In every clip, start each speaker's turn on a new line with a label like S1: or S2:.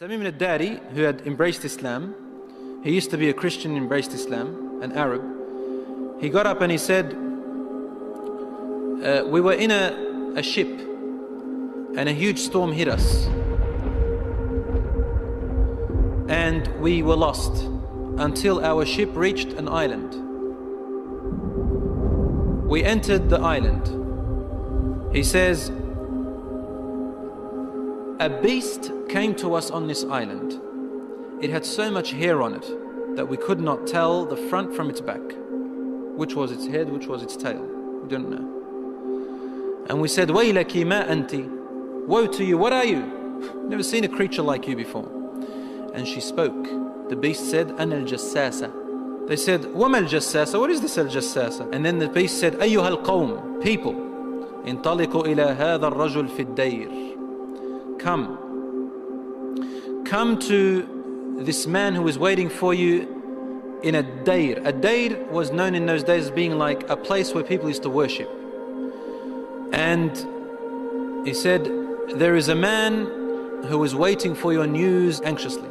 S1: Tamim al-Dari, who had embraced Islam, he used to be a Christian, embraced Islam, an Arab. He got up and he said, we were in a ship and a huge storm hit us. And we were lost until our ship reached an island. We entered the island. He says, a beast came to us on this island. It had so much hair on it that we could not tell the front from its back. Which was its head, which was its tail. We don't know. And we said, Waylaki ma anti. Woe to you, what are you? Never seen a creature like you before. And she spoke. The beast said, Ana al-Jassasa. They said, Wama al-Jassasa? What is this al-Jassasa? And then the beast said, Ayyuha al-Qawm, people. Intaliqu ila hadha al-rajul fi ad-dayr. Come to this man who is waiting for you in a dayr. A dayr was known in those days as being like a place where people used to worship. And he said, there is a man who is waiting for your news anxiously.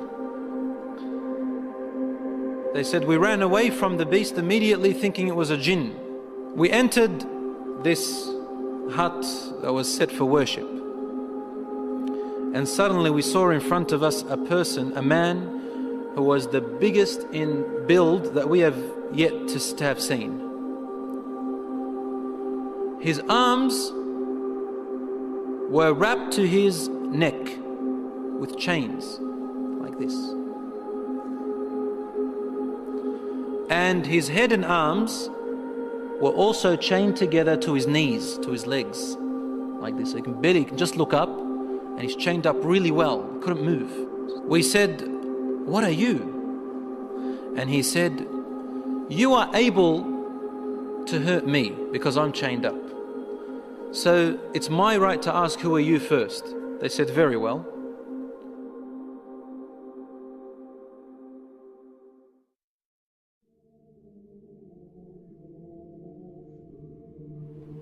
S1: They said, we ran away from the beast immediately thinking it was a jinn. We entered this hut that was set for worship. And suddenly we saw in front of us a person, a man who was the biggest in build that we have yet to have seen. His arms were wrapped to his neck with chains like this. And his head and arms were also chained together to his knees, to his legs, like this. So he can just look up, and he's chained up really well, couldn't move. We said, what are you? And he said, you are able to hurt me because I'm chained up. So it's my right to ask, who are you first? They said, very well.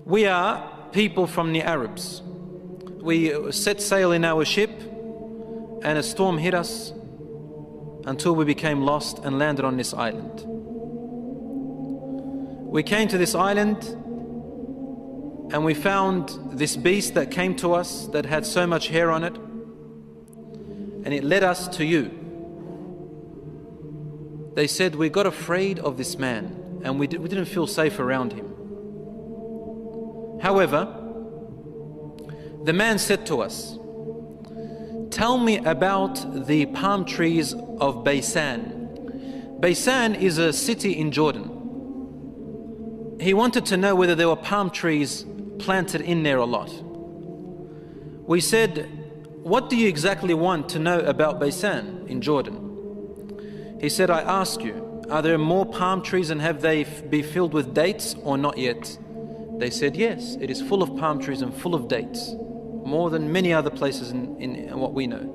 S1: We are people from the Arabs. We set sail in our ship and a storm hit us until we became lost and landed on this island. We came to this island and we found this beast that came to us that had so much hair on it, and it led us to you. They said, we got afraid of this man and we didn't feel safe around him. However, the man said to us, tell me about the palm trees of Baysan. Baysan is a city in Jordan. He wanted to know whether there were palm trees planted in there a lot. We said, what do you exactly want to know about Baysan in Jordan? He said, I ask you, are there more palm trees and have they be filled with dates or not yet? They said, yes, it is full of palm trees and full of dates, more than many other places in what we know.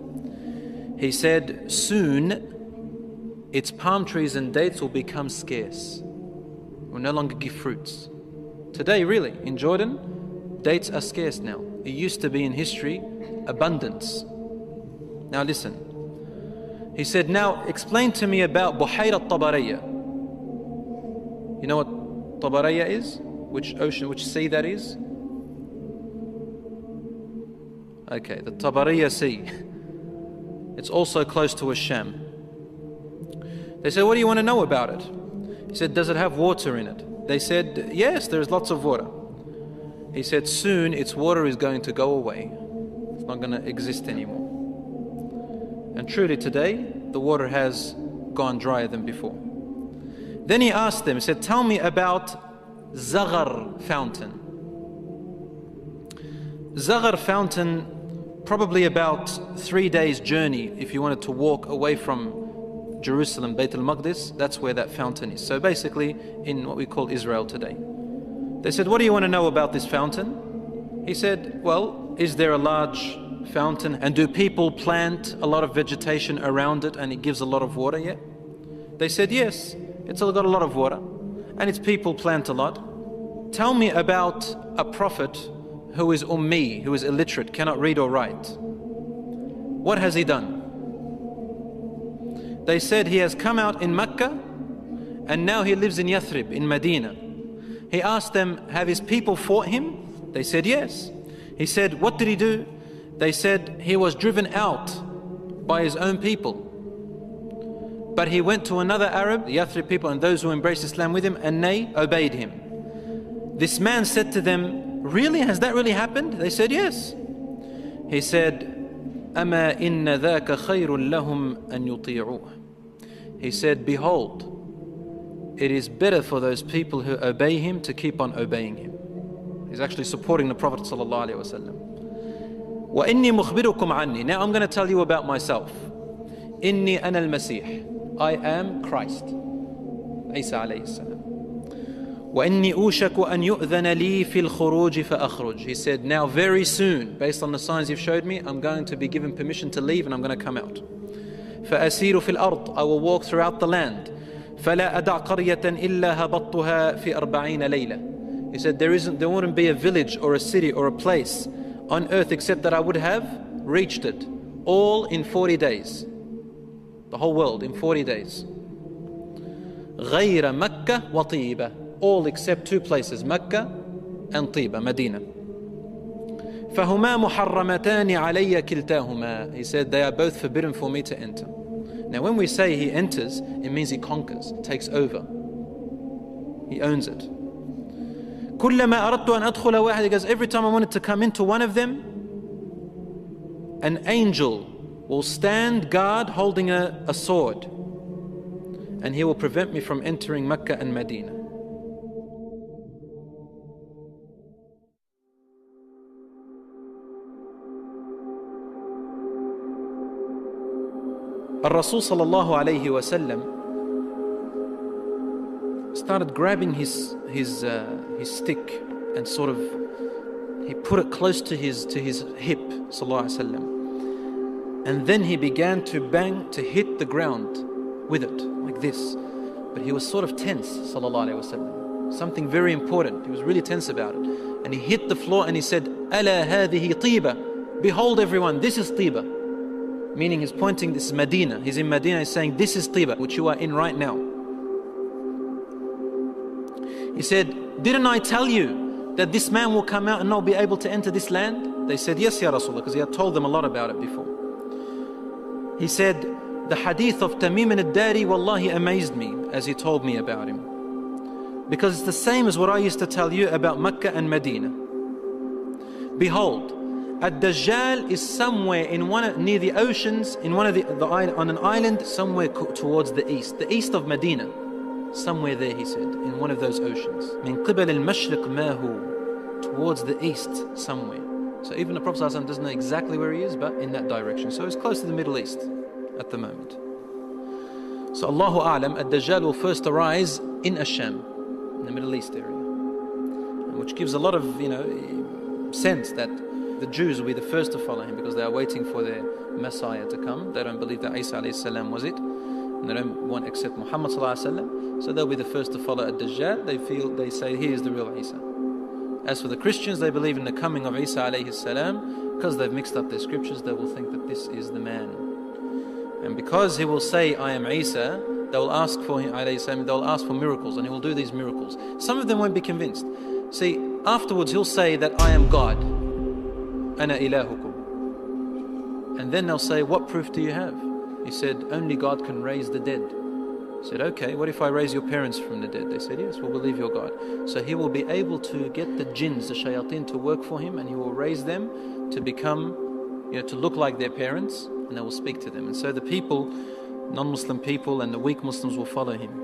S1: He said, soon its palm trees and dates will become scarce. Will no longer give fruits. Today, really, in Jordan, dates are scarce now. It used to be in history abundance. Now listen. He said, now explain to me about Buhayra Tabaraya. You know what Tabaraya is? Which ocean, which sea that is? Okay, the Tabaraya Sea. It's also close to Sham. They said, what do you want to know about it? He said, does it have water in it? They said, yes, there's lots of water. He said, soon its water is going to go away. It's not going to exist anymore. And truly today, the water has gone drier than before. Then he asked them, he said, tell me about Zaghar fountain. Zaghar fountain, probably about 3 days journey if you wanted to walk away from Jerusalem, Bayt al-Maqdis, that's where that fountain is. So basically in what we call Israel today. They said, what do you want to know about this fountain? He said, well, is there a large fountain and do people plant a lot of vegetation around it and it gives a lot of water yet? They said, yes, it's got a lot of water and its people plant a lot. Tell me about a prophet who is ummi, who is illiterate, cannot read or write. What has he done? They said he has come out in Mecca and now he lives in Yathrib, in Medina. He asked them, have his people fought him? They said yes. He said, what did he do? They said he was driven out by his own people. But he went to another Arab, the Yathrib people and those who embraced Islam with him, and they obeyed him. This man said to them, really? Has that really happened? They said yes. He said, أَمَا إِنَّ ذَاكَ خَيْرٌ لَهُمْ أَن يُطِيعُوهُ. He said, behold, it is better for those people who obey him to keep on obeying him. He's actually supporting the Prophet sallallahu alaihi wasallam. وَإِنِّي مُخْبِرُكُمْ عَنِّي. Now I'm going to tell you about myself. إِنِّي أَنَا الْمَسِيحِ. I am Christ. Isa alayhi salam. وَإِنِّي أُوشَكُ أَن يُؤْذَنَ لِي فِي الْخُرُوجِ فَأَخْرُجْ. He said, now very soon, based on the signs you've showed me, I'm going to be given permission to leave and I'm going to come out. فَأَسِيرُ فِي الْأَرْضِ. I will walk throughout the land. فَلَا أَدَعْ قَرْيَةً إِلَّا هَبَطْتُهَا فِي 40 لَيْلَةً. He said, there wouldn't be a village or a city or a place on earth except that I would have reached it, all in 40 days. The whole world in 40 days. غَيْرَ مَكَّةَ وَطِيبَةَ. All except two places, Mecca and Tiba, Medina. فَهُمَا مُحَرَّمَتَانِ عَلَيَّ كِلْتَاهُمَا. He said, they are both forbidden for me to enter. Now when we say he enters, it means he conquers, takes over. He owns it. كُلَّمَا أَرَدْتُ أَنْ أَدْخُلَ وَاحِدٍ. He goes, every time I wanted to come into one of them, an angel will stand guard holding a sword, and he will prevent me from entering Mecca and Medina. Rasul sallallahu alayhi wa sallam started grabbing his stick and sort of, he put it close to his hip, sallallahu alayhi wa sallam. And then he began to bang, to hit the ground with it, like this. But he was sort of tense, sallallahu alayhi wa sallam. Something very important. He was really tense about it. And he hit the floor and he said, أَلَا هَذِهِ طِيبَةٌ. Behold everyone, this is Tiba. Meaning he's pointing, this is Medina. He's in Medina, he's saying, this is Tiba, which you are in right now. He said, didn't I tell you that this man will come out and not be able to enter this land? They said, yes, Ya Rasulullah, because he had told them a lot about it before. He said, the hadith of Tamim al-Dari wallahi amazed me as he told me about him. Because it's the same as what I used to tell you about Mecca and Medina. Behold, Dajjal is somewhere in near the oceans, in one of on an island somewhere towards the east of Medina. Somewhere there, he said, in one of those oceans. Min qibal al-mashriq ma hu. Towards the east, somewhere. So even the Prophet ﷺ doesn't know exactly where he is, but in that direction. So it's close to the Middle East at the moment. So Allahu A'lam, Dajjal will first arise in Asham, in the Middle East area. Which gives a lot of, sense that the Jews will be the first to follow him because they are waiting for their Messiah to come. They don't believe that Isa alayhi salam was it. And they don't want to accept Muhammad sallallahu alayhi wa sallam. So they'll be the first to follow Dajjal. They say he is the real Isa. As for the Christians, they believe in the coming of Isa alayhi salam. Because they've mixed up their scriptures, they will think that this is the man. And because he will say, I am Isa, they will ask for him, alayhi salam, they will ask for miracles, and he will do these miracles. Some of them won't be convinced. See, afterwards he'll say that I am God. Ana ilahukum. And then they'll say, what proof do you have? He said, only God can raise the dead. He said, okay, what if I raise your parents from the dead? They said, yes, we'll believe you're God. So he will be able to get the jinns, the shayateen, to work for him, and he will raise them to become, to look like their parents, and they will speak to them. And so the people, non-Muslim people and the weak Muslims will follow him.